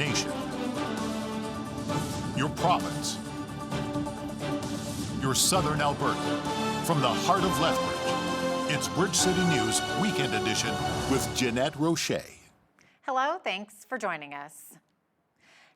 nation, your province, your southern Alberta. From the heart of Lethbridge, it's Bridge City News Weekend Edition with Jeanette Roche. Hello, thanks for joining us.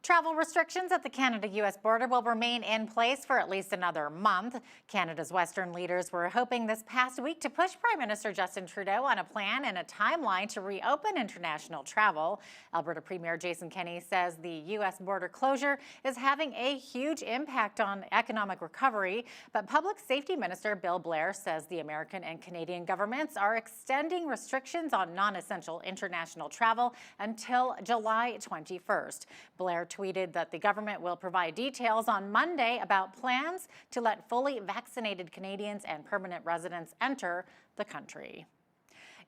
Travel restrictions at the Canada-U.S. border will remain in place for at least another month. Canada's Western leaders were hoping this past week to push Prime Minister Justin Trudeau on a plan and a timeline to reopen international travel. Alberta Premier Jason Kenney says the U.S. border closure is having a huge impact on economic recovery, but Public Safety Minister Bill Blair says the American and Canadian governments are extending restrictions on non-essential international travel until July 21st. Blair tweeted that the government will provide details on Monday about plans to let fully vaccinated Canadians and permanent residents enter the country.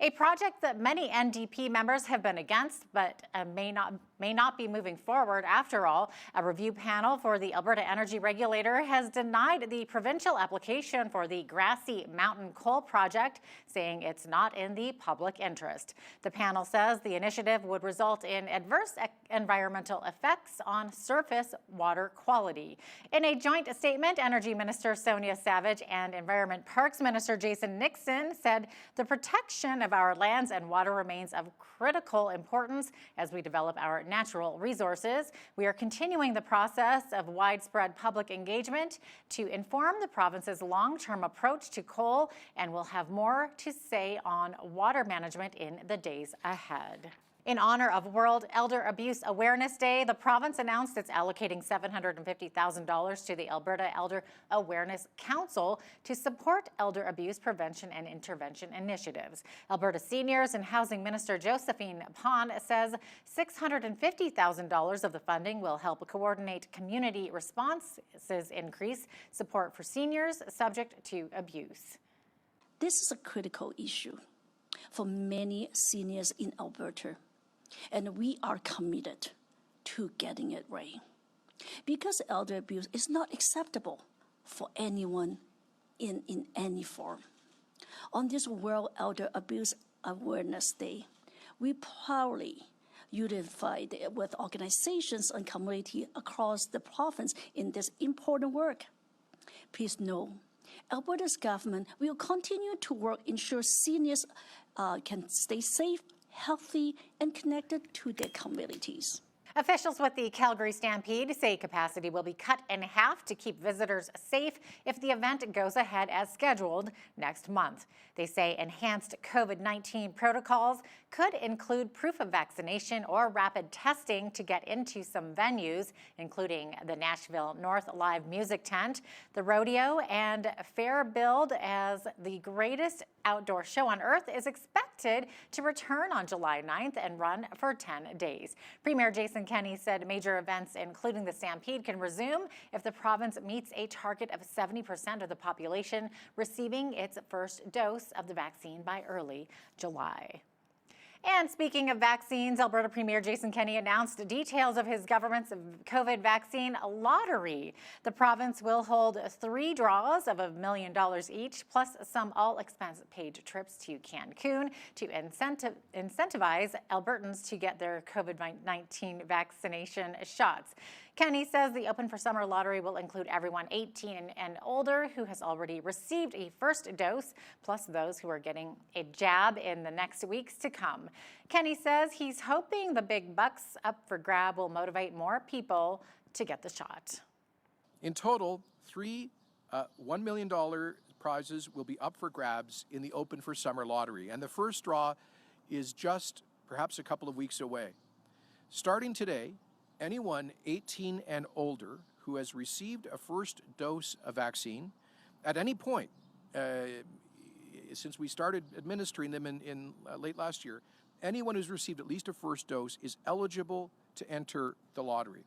A project that many NDP members have been against, but may not be moving forward after all. A review panel for the Alberta Energy Regulator has denied the provincial application for the Grassy Mountain Coal Project, saying it's not in the public interest. The panel says the initiative would result in adverse environmental effects on surface water quality. In a joint statement, Energy Minister Sonia Savage and Environment Parks Minister Jason Nixon said the protection of our lands and water remains of critical importance as we develop our natural resources. We are continuing the process of widespread public engagement to inform the province's long-term approach to coal, and we'll have more to say on water management in the days ahead. In honor of World Elder Abuse Awareness Day, the province announced it's allocating $750,000 to the Alberta Elder Awareness Council to support elder abuse prevention and intervention initiatives. Alberta Seniors and Housing Minister Josephine Pon says $650,000 of the funding will help coordinate community responses, increase support for seniors subject to abuse. This is a critical issue for many seniors in Alberta, and we are committed to getting it right. Because elder abuse is not acceptable for anyone in any form. On this World Elder Abuse Awareness Day, we proudly unified with organizations and community across the province in this important work. Please know, Alberta's government will continue to work ensure seniors can stay safe, healthy, and connected to their communities. Officials with the Calgary Stampede say capacity will be cut in half to keep visitors safe if the event goes ahead as scheduled next month. They say enhanced COVID-19 protocols could include proof of vaccination or rapid testing to get into some venues, including the Nashville North Live Music Tent, the rodeo, and fair billed as the greatest outdoor show on earth is expected to return on July 9th and run for 10 days. Premier Jason Kenney said major events, including the Stampede, can resume if the province meets a target of 70% of the population receiving its first dose of the vaccine by early July. And speaking of vaccines, Alberta Premier Jason Kenney announced details of his government's COVID vaccine lottery. The province will hold 3 draws of $1 million each, plus some all-expense-paid trips to Cancun to incentivize Albertans to get their COVID-19 vaccination shots. Kenney says the Open for Summer lottery will include everyone 18 and older who has already received a first dose, plus those who are getting a jab in the next weeks to come. Kenney says he's hoping the big bucks up for grab will motivate more people to get the shot. In total, 3 $1 million prizes will be up for grabs in the Open for Summer lottery, and the first draw is just perhaps a couple of weeks away. Starting today, anyone 18 and older who has received a first dose of vaccine at any point, since we started administering them in late last year, anyone who's received at least a first dose is eligible to enter the lottery.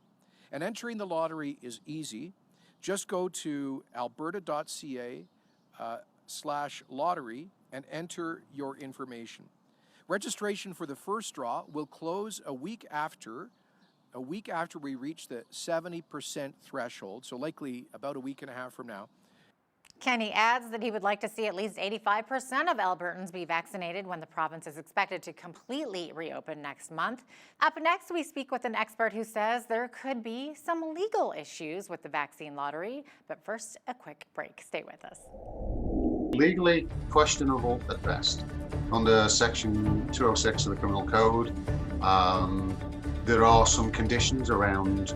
And entering the lottery is easy. Just go to alberta.ca/lottery and enter your information. Registration for the first draw will close a week after we reach the 70% threshold, so likely about a week and a half from now. Kenny adds that he would like to see at least 85% of Albertans be vaccinated when the province is expected to completely reopen next month. Up next, we speak with an expert who says there could be some legal issues with the vaccine lottery. But first, a quick break. Stay with us. Legally questionable at best. Under Section 206 of the Criminal Code, there are some conditions around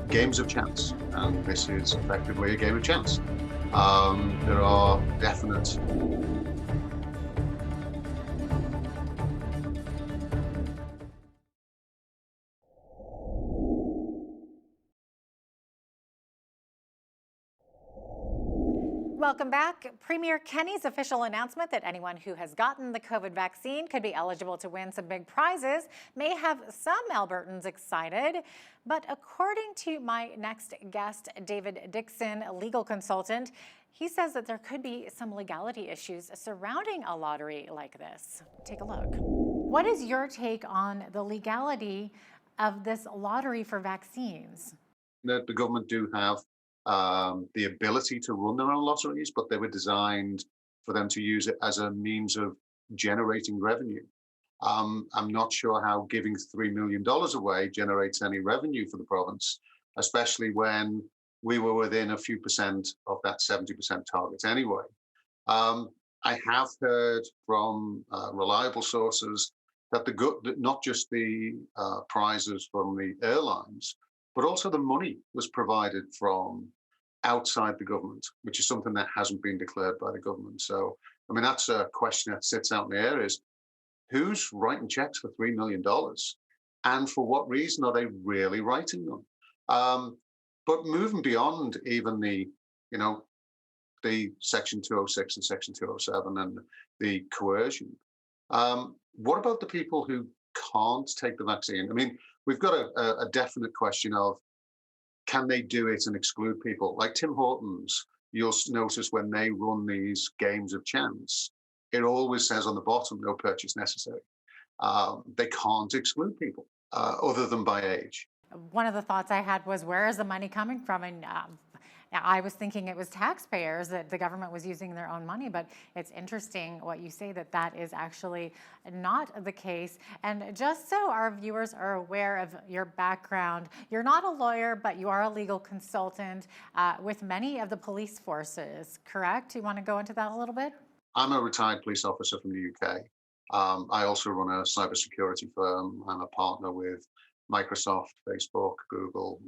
games of chance, and this is effectively a game of chance. There are definite Welcome back. Premier Kenny's official announcement that anyone who has gotten the COVID vaccine could be eligible to win some big prizes may have some Albertans excited. But according to my next guest, David Dixon, a legal consultant, he says that there could be some legality issues surrounding a lottery like this. Take a look. What is your take on the legality of this lottery for vaccines? The government do have the ability to run their own lotteries, but they were designed for them to use it as a means of generating revenue. I'm not sure how giving $3 million away generates any revenue for the province, especially when we were within a few percent of that 70% target anyway. I have heard from reliable sources that not just the prizes from the airlines, but also the money was provided from outside the government, which is something that hasn't been declared by the government. So, I mean, that's a question that sits out in the air is, who's writing checks for $3 million? And for what reason are they really writing them? But moving beyond even the Section 206 and Section 207 and the coercion, what about the people who can't take the vaccine? I mean, we've got a definite question of, can they do it and exclude people? Like Tim Hortons, you'll notice when they run these games of chance, it always says on the bottom, no purchase necessary. They can't exclude people other than by age. One of the thoughts I had was, where is the money coming from? And I was thinking it was taxpayers, that the government was using their own money, but it's interesting what you say, that is actually not the case. And just so our viewers are aware of your background, you're not a lawyer, but you are a legal consultant with many of the police forces, correct? You want to go into that a little bit? I'm a retired police officer from the UK. I also run a cybersecurity firm. I'm a partner with Microsoft, Facebook, Google,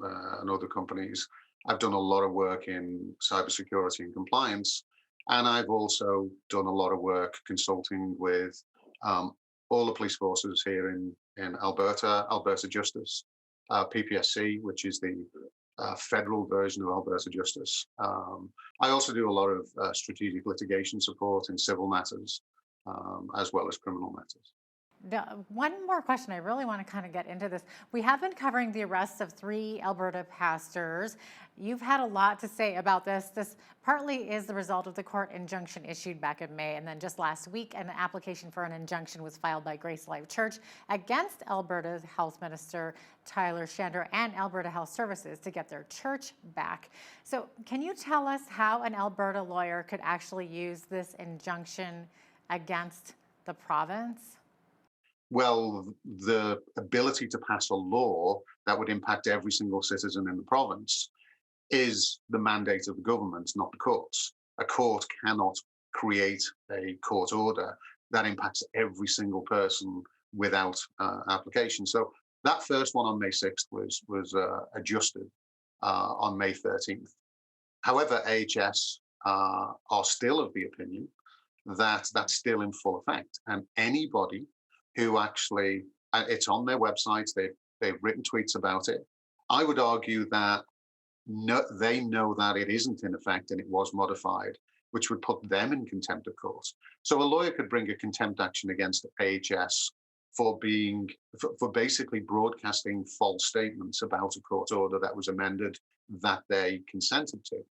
and other companies. I've done a lot of work in cybersecurity and compliance, and I've also done a lot of work consulting with all the police forces here in Alberta, Alberta Justice, PPSC, which is the federal version of Alberta Justice. I also do a lot of strategic litigation support in civil matters, as well as criminal matters. One more question. I really want to kind of get into this. We have been covering the arrests of 3 Alberta pastors. You've had a lot to say about this. This partly is the result of the court injunction issued back in May. And then just last week, an application for an injunction was filed by Grace Life Church against Alberta's Health Minister, Tyler Shandro, and Alberta Health Services to get their church back. So can you tell us how an Alberta lawyer could actually use this injunction against the province? Well, the ability to pass a law that would impact every single citizen in the province is the mandate of the government, not the courts. A court cannot create a court order that impacts every single person without application. So that first one on May 6th was adjusted on May 13th. However, AHS are still of the opinion that that's still in full effect, and anybody who actually, it's on their websites, they've written tweets about it. I would argue that they know that it isn't in effect and it was modified, which would put them in contempt of court. So a lawyer could bring a contempt action against AHS for basically broadcasting false statements about a court order that was amended that they consented to.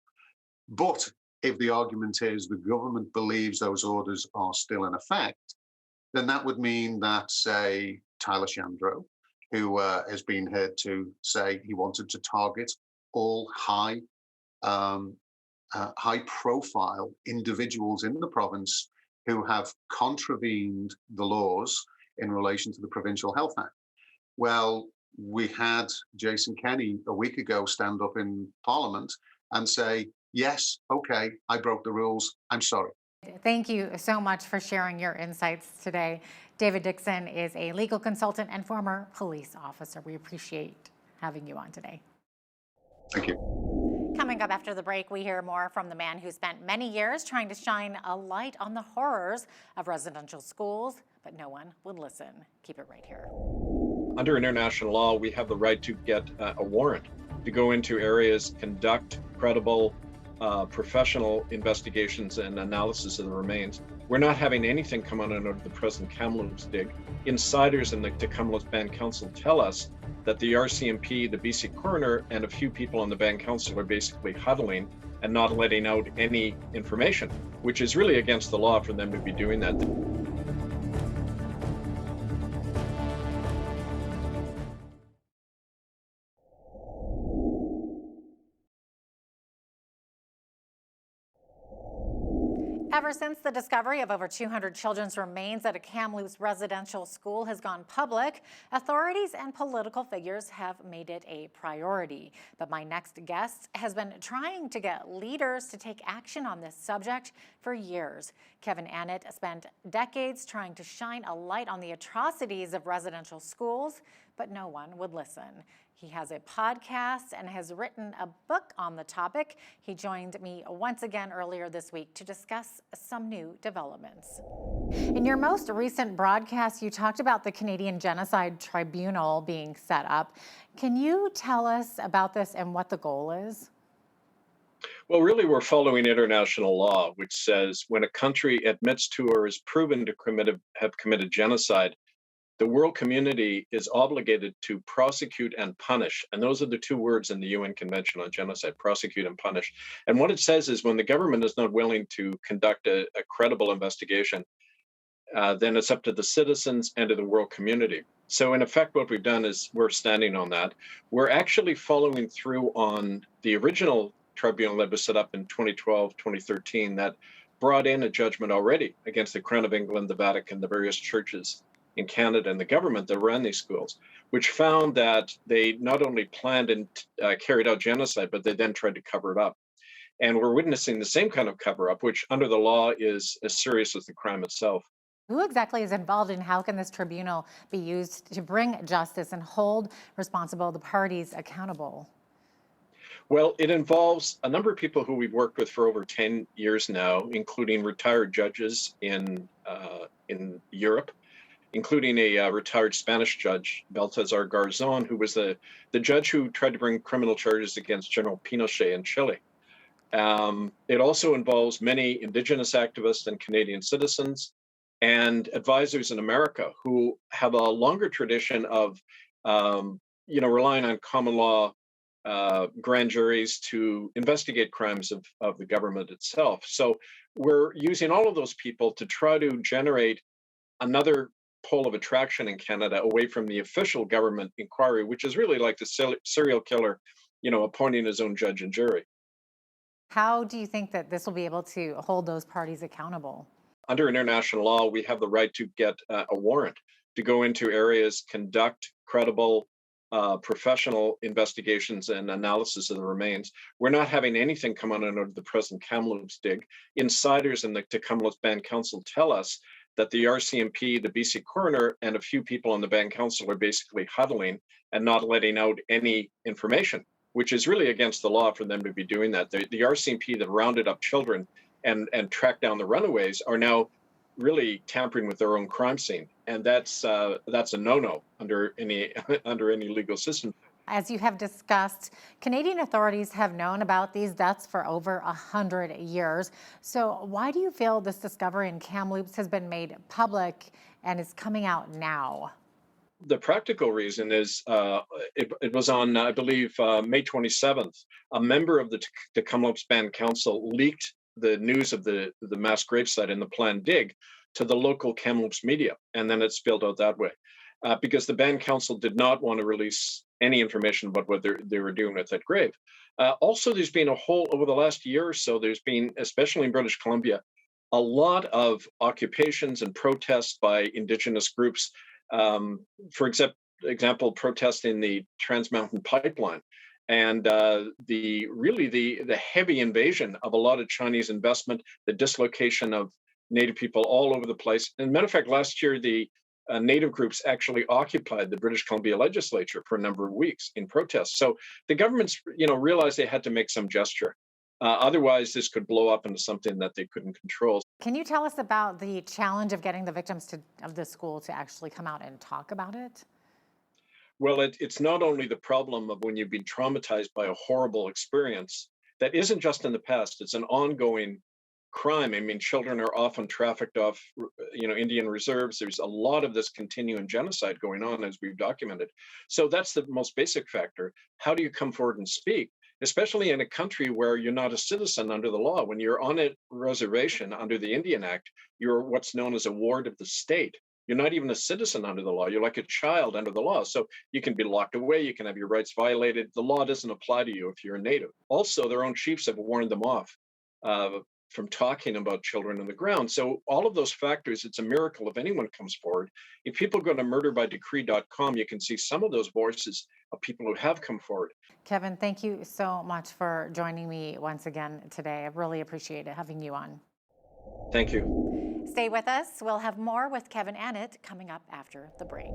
But if the argument is the government believes those orders are still in effect, then that would mean that, say, Tyler Shandro, who has been heard to say he wanted to target all high high-profile individuals in the province who have contravened the laws in relation to the Provincial Health Act. Well, we had Jason Kenney a week ago stand up in Parliament and say, yes, okay, I broke the rules, I'm sorry. Thank you so much for sharing your insights today. David Dixon is a legal consultant and former police officer. We appreciate having you on today. Thank you. Coming up after the break, we hear more from the man who spent many years trying to shine a light on the horrors of residential schools, but no one would listen. Keep it right here. Under international law, we have the right to get a warrant to go into areas, conduct credible, professional investigations and analysis of the remains. We're not having anything come out of the present Kamloops dig. Insiders in the Kamloops Band Council tell us that the RCMP, the BC coroner, and a few people on the Band Council are basically huddling and not letting out any information, which is really against the law for them to be doing that. Ever since the discovery of over 200 children's remains at a Kamloops residential school has gone public, authorities and political figures have made it a priority. But my next guest has been trying to get leaders to take action on this subject for years. Kevin Annett spent decades trying to shine a light on the atrocities of residential schools, but no one would listen. He has a podcast and has written a book on the topic. He joined me once again earlier this week to discuss some new developments. In your most recent broadcast, you talked about the Canadian Genocide Tribunal being set up. Can you tell us about this and what the goal is? Well, really, we're following international law, which says when a country admits to or is proven to have committed genocide, the world community is obligated to prosecute and punish. And those are the two words in the UN Convention on Genocide, prosecute and punish. And what it says is when the government is not willing to conduct a credible investigation, then it's up to the citizens and to the world community. So in effect, what we've done is we're standing on that. We're actually following through on the original tribunal that was set up in 2012, 2013, that brought in a judgment already against the Crown of England, the Vatican, the various churches in Canada and the government that ran these schools, which found that they not only planned and carried out genocide, but they then tried to cover it up. And we're witnessing the same kind of cover up, which under the law is as serious as the crime itself. Who exactly is involved and how can this tribunal be used to bring justice and hold responsible the parties accountable? Well, it involves a number of people who we've worked with for over 10 years now, including retired judges in Europe, including a retired Spanish judge, Baltasar Garzon, who was the judge who tried to bring criminal charges against General Pinochet in Chile. It also involves many Indigenous activists and Canadian citizens and advisors in America who have a longer tradition of, relying on common law grand juries to investigate crimes of the government itself. So we're using all of those people to try to generate another pole of attraction in Canada away from the official government inquiry, which is really like the serial killer, appointing his own judge and jury. How do you think that this will be able to hold those parties accountable? Under international law, we have the right to get a warrant to go into areas, conduct credible, professional investigations and analysis of the remains. We're not having anything come out of the present Kamloops dig. Insiders in the Kamloops Band Council tell us that the RCMP, the BC coroner, and a few people on the Band Council are basically huddling and not letting out any information, which is really against the law for them to be doing that. The RCMP that rounded up children and tracked down the runaways are now really tampering with their own crime scene, and that's a no-no under any legal system. As you have discussed, Canadian authorities have known about these deaths for over 100 years. So why do you feel this discovery in Kamloops has been made public and is coming out now? The practical reason is it was on, I believe, May 27th. A member of the Kamloops Band Council leaked the news of the mass gravesite in the planned dig to the local Kamloops media, and then it spilled out that way. Because the Band Council did not want to release any information about what they were doing with that grave. Also, there's been over the last year or so, there's been, especially in British Columbia, a lot of occupations and protests by Indigenous groups. For example, protesting the Trans Mountain Pipeline, and the heavy invasion of a lot of Chinese investment, the dislocation of Native people all over the place. And matter of fact, last year the Native groups actually occupied the British Columbia legislature for a number of weeks in protest. So the governments, realized they had to make some gesture. Otherwise, this could blow up into something that they couldn't control. Can you tell us about the challenge of getting the victims of the school to actually come out and talk about it? Well, it's not only the problem of when you've been traumatized by a horrible experience that isn't just in the past, it's an ongoing crime. I mean, children are often trafficked off, Indian reserves. There's a lot of this continuing genocide going on, as we've documented. So that's the most basic factor. How do you come forward and speak, especially in a country where you're not a citizen under the law? When you're on a reservation under the Indian Act, you're what's known as a ward of the state. You're not even a citizen under the law. You're like a child under the law. So you can be locked away. You can have your rights violated. The law doesn't apply to you if you're a native. Also, their own chiefs have warned them off from talking about children on the ground. So all of those factors, it's a miracle if anyone comes forward. If people go to murderbydecree.com, you can see some of those voices of people who have come forward. Kevin, thank you so much for joining me once again today. I really appreciate it having you on. Thank you. Stay with us. We'll have more with Kevin Annett coming up after the break.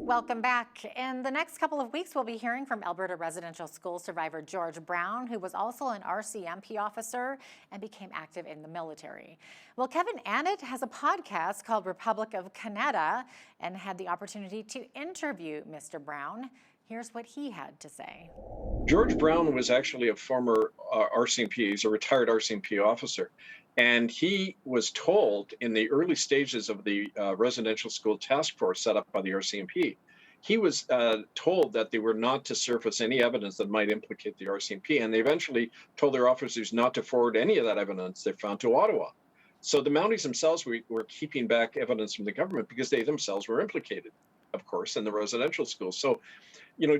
Welcome back. In the next couple of weeks, we'll be hearing from Alberta residential school survivor George Brown, who was also an RCMP officer and became active in the military. Well, Kevin Annett has a podcast called Republic of Canada and had the opportunity to interview Mr. Brown. Here's what he had to say. George Brown was actually a former RCMP. He's a retired RCMP officer. And he was told in the early stages of the residential school task force set up by the RCMP, he was told that they were not to surface any evidence that might implicate the RCMP. And they eventually told their officers not to forward any of that evidence they found to Ottawa. So the Mounties themselves were keeping back evidence from the government because they themselves were implicated, of course, in the residential schools. So,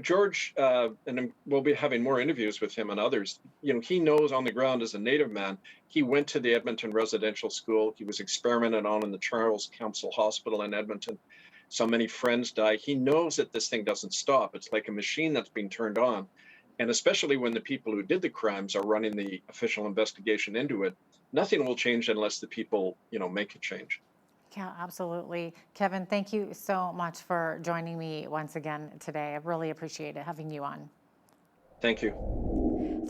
George, and we'll be having more interviews with him and others, he knows on the ground as a Native man. He went to the Edmonton residential school. He was experimented on in the Charles Council Hospital in Edmonton. So many friends die. He knows that this thing doesn't stop. It's like a machine that's being turned on. And especially when the people who did the crimes are running the official investigation into it, nothing will change unless the people, make a change. Yeah, absolutely. Kevin, thank you so much for joining me once again today. I really appreciate it having you on. Thank you.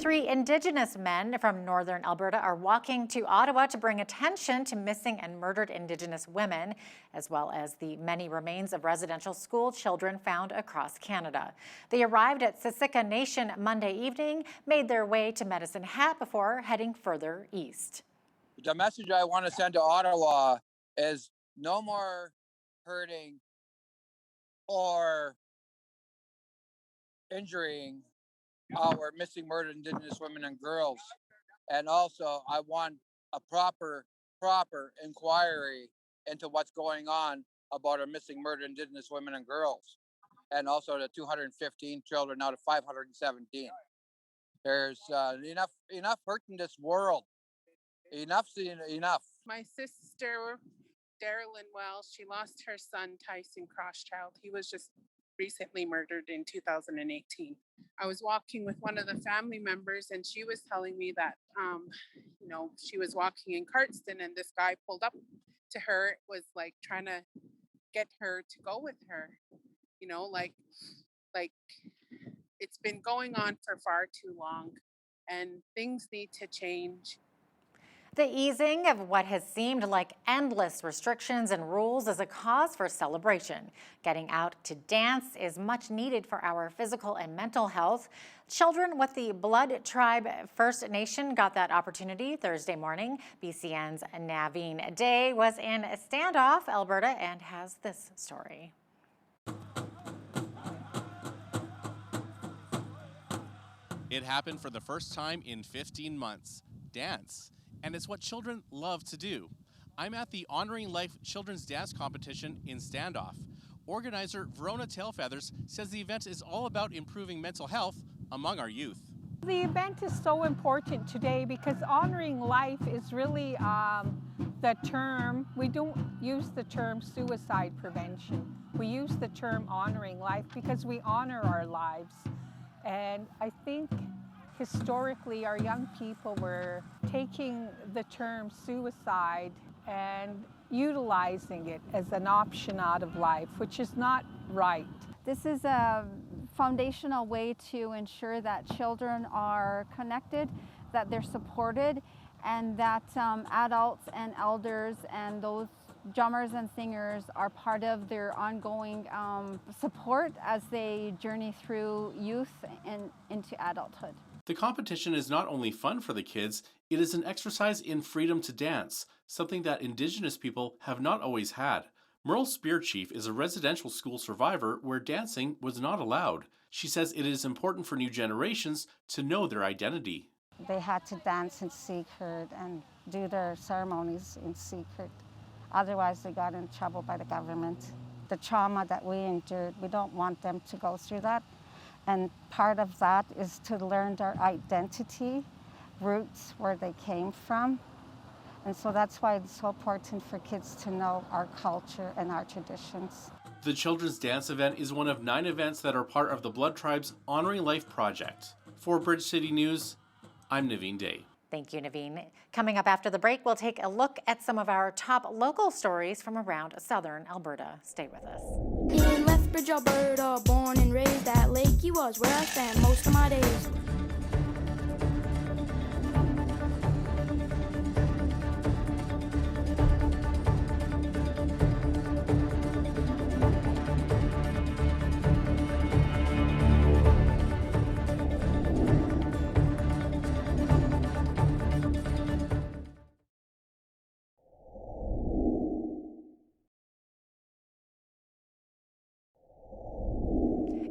3 Indigenous men from northern Alberta are walking to Ottawa to bring attention to missing and murdered Indigenous women, as well as the many remains of residential school children found across Canada. They arrived at Siksika Nation Monday evening, made their way to Medicine Hat before heading further east. The message I want to send to Ottawa is no more hurting or injuring our missing murdered Indigenous women and girls. And also, I want a proper inquiry into what's going on about our missing murdered Indigenous women and girls. And also the 215 children out of 517. There's enough hurt in this world. Enough's enough. My sister, Darylyn Wells, she lost her son, Tyson Crosschild. He was just recently murdered in 2018. I was walking with one of the family members and she was telling me that, she was walking in Cardston and this guy pulled up to her, was like trying to get her to go with her, like it's been going on for far too long and things need to change. The easing of what has seemed like endless restrictions and rules is a cause for celebration. Getting out to dance is much needed for our physical and mental health. Children with the Blood Tribe First Nation got that opportunity Thursday morning. BCN's Naveen Day was in Standoff, Alberta, and has this story. It happened for the first time in 15 months. Dance. And it's what children love to do. I'm at the Honoring Life Children's Dance Competition in Standoff. Organizer Verona Tailfeathers says the event is all about improving mental health among our youth. The event is so important today because honoring life is really the term. We don't use the term suicide prevention. We use the term honoring life because we honor our lives. And I think historically our young people were taking the term suicide and utilizing it as an option out of life, which is not right. This is a foundational way to ensure that children are connected, that they're supported, and that adults and elders and those drummers and singers are part of their ongoing support as they journey through youth and into adulthood. The competition is not only fun for the kids, it is an exercise in freedom to dance, something that Indigenous people have not always had. Merle Spearchief is a residential school survivor where dancing was not allowed. She says it is important for new generations to know their identity. They had to dance in secret and do their ceremonies in secret. Otherwise, they got in trouble by the government. The trauma that we endured, we don't want them to go through that. And part of that is to learn their identity, roots, where they came from. And so that's why it's so important for kids to know our culture and our traditions. The Children's Dance event is one of 9 events that are part of the Blood Tribe's Honoring Life project. For Bridge City News, I'm Naveen Day. Thank you, Naveen. Coming up after the break, we'll take a look at some of our top local stories from around southern Alberta. Stay with us. In Lethbridge, Alberta, born and raised at Lakey was where I spent most of my days.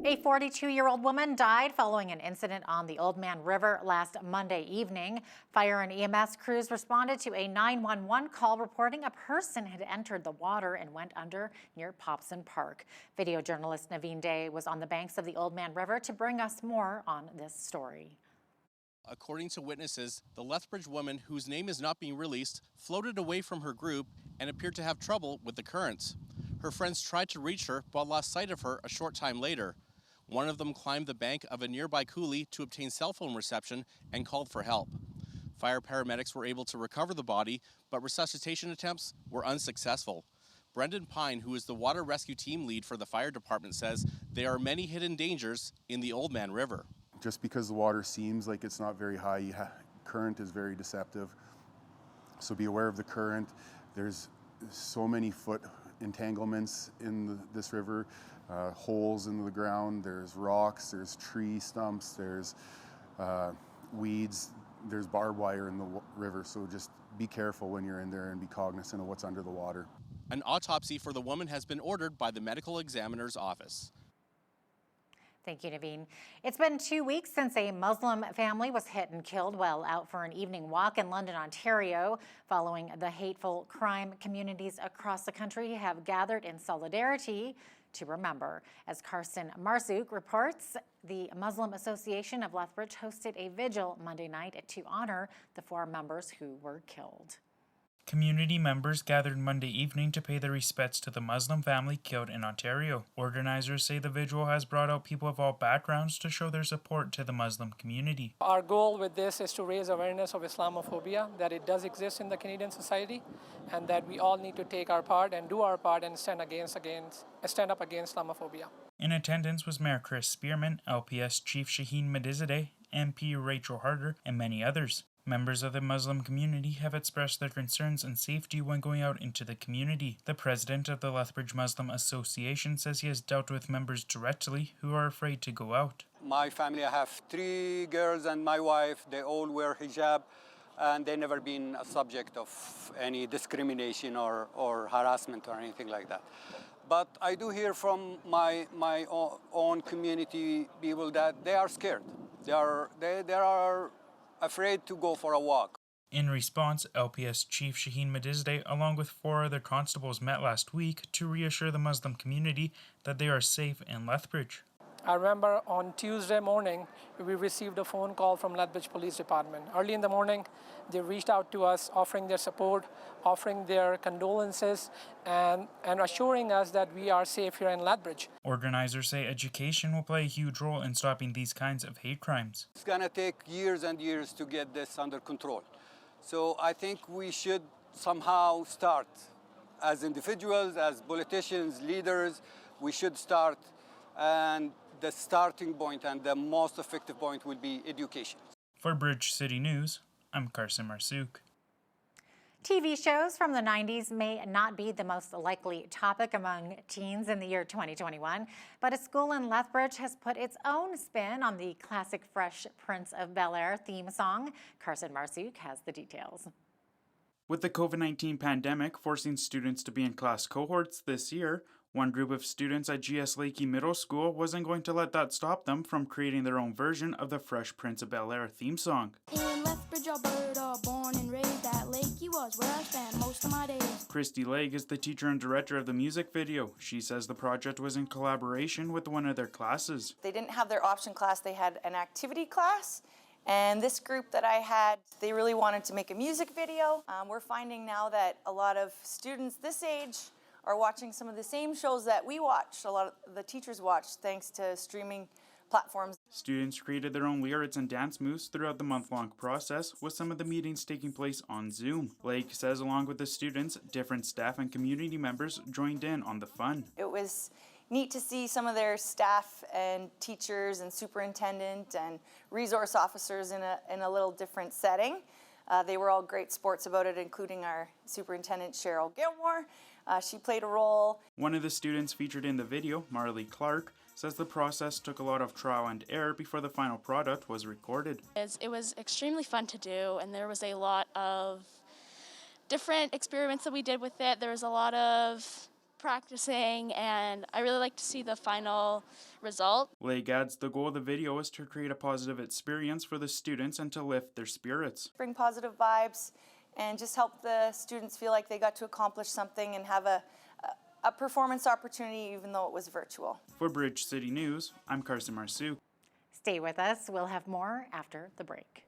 A 42-year-old woman died following an incident on the Oldman River last Monday evening. Fire and EMS crews responded to a 911 call reporting a person had entered the water and went under near Popson Park. Video journalist Naveen Day was on the banks of the Oldman River to bring us more on this story. According to witnesses, the Lethbridge woman, whose name is not being released, floated away from her group and appeared to have trouble with the currents. Her friends tried to reach her but lost sight of her a short time later. One of them climbed the bank of a nearby coulee to obtain cell phone reception and called for help. Fire paramedics were able to recover the body, but resuscitation attempts were unsuccessful. Brendan Pine, who is the water rescue team lead for the fire department, says there are many hidden dangers in the Oldman River. Just because the water seems like it's not very high, current is very deceptive. So be aware of the current. There's so many foot entanglements in this river. Holes in the ground, there's rocks, there's tree stumps, there's weeds, there's barbed wire in the river, so just be careful when you're in there and be cognizant of what's under the water. An autopsy for the woman has been ordered by the medical examiner's office. Thank you, Naveen. It's been 2 weeks since a Muslim family was hit and killed while out for an evening walk in London, Ontario. Following the hateful crime, communities across the country have gathered in solidarity to remember. As Karsten Marzouk reports, the Muslim Association of Lethbridge hosted a vigil Monday night to honor the 4 members who were killed. Community members gathered Monday evening to pay their respects to the Muslim family killed in Ontario. Organizers say the vigil has brought out people of all backgrounds to show their support to the Muslim community. Our goal with this is to raise awareness of Islamophobia, that it does exist in the Canadian society, and that we all need to take our part and do our part and stand up against Islamophobia. In attendance was Mayor Chris Spearman, LPS Chief Shaheen Medizadeh, MP Rachel Harder, and many others. Members of the Muslim community have expressed their concerns and safety when going out into the community. The president of the Lethbridge Muslim Association says he has dealt with members directly who are afraid to go out. My family, I have 3 girls and my wife. They all wear hijab, and they never been a subject of any discrimination or harassment or anything like that. But I do hear from my own community people that they are scared. They are afraid to go for a walk. In response, LPS Chief Shaheen Medizadeh, along with 4 other constables, met last week to reassure the Muslim community that they are safe in Lethbridge. I remember on Tuesday morning, we received a phone call from Lethbridge Police Department. Early in the morning, they reached out to us, offering their support, offering their condolences, and assuring us that we are safe here in Lethbridge. Organizers say education will play a huge role in stopping these kinds of hate crimes. It's going to take years and years to get this under control. So I think we should somehow start as individuals, as politicians, leaders, we should start, and the starting point and the most effective point will be education. For Bridge City News, I'm Carson Marsouk. TV shows from the 90s may not be the most likely topic among teens in the year 2021, but a school in Lethbridge has put its own spin on the classic Fresh Prince of Bel-Air theme song. Carson Marsouk has the details. With the COVID-19 pandemic forcing students to be in class cohorts this year, one group of students at GS Lakey Middle School wasn't going to let that stop them from creating their own version of the Fresh Prince of Bel-Air theme song. In Lethbridge, Alberta, born and raised at Lakey was where I spent most of my days. Christy Legg is the teacher and director of the music video. She says the project was in collaboration with one of their classes. They didn't have their option class, they had an activity class. And this group that I had, they really wanted to make a music video. We're finding now that a lot of students this age are watching some of the same shows that we watched, a lot of the teachers watched, thanks to streaming platforms. Students created their own lyrics and dance moves throughout the month-long process, with some of the meetings taking place on Zoom. Lake says along with the students, different staff and community members joined in on the fun. It was neat to see some of their staff and teachers and superintendent and resource officers in a little different setting. They were all great sports about it, including our superintendent, Cheryl Gilmore. She played a role. One of the students featured in the video, Marley Clark, says the process took a lot of trial and error before the final product was recorded. It was extremely fun to do, and there was a lot of different experiments that we did with it. There was a lot of practicing, and I really like to see the final result. Lake adds the goal of the video is to create a positive experience for the students and to lift their spirits. Bring positive vibes and just help the students feel like they got to accomplish something and have a performance opportunity even though it was virtual. For Bridge City News, I'm Carson Marsouk. Stay with us. We'll have more after the break.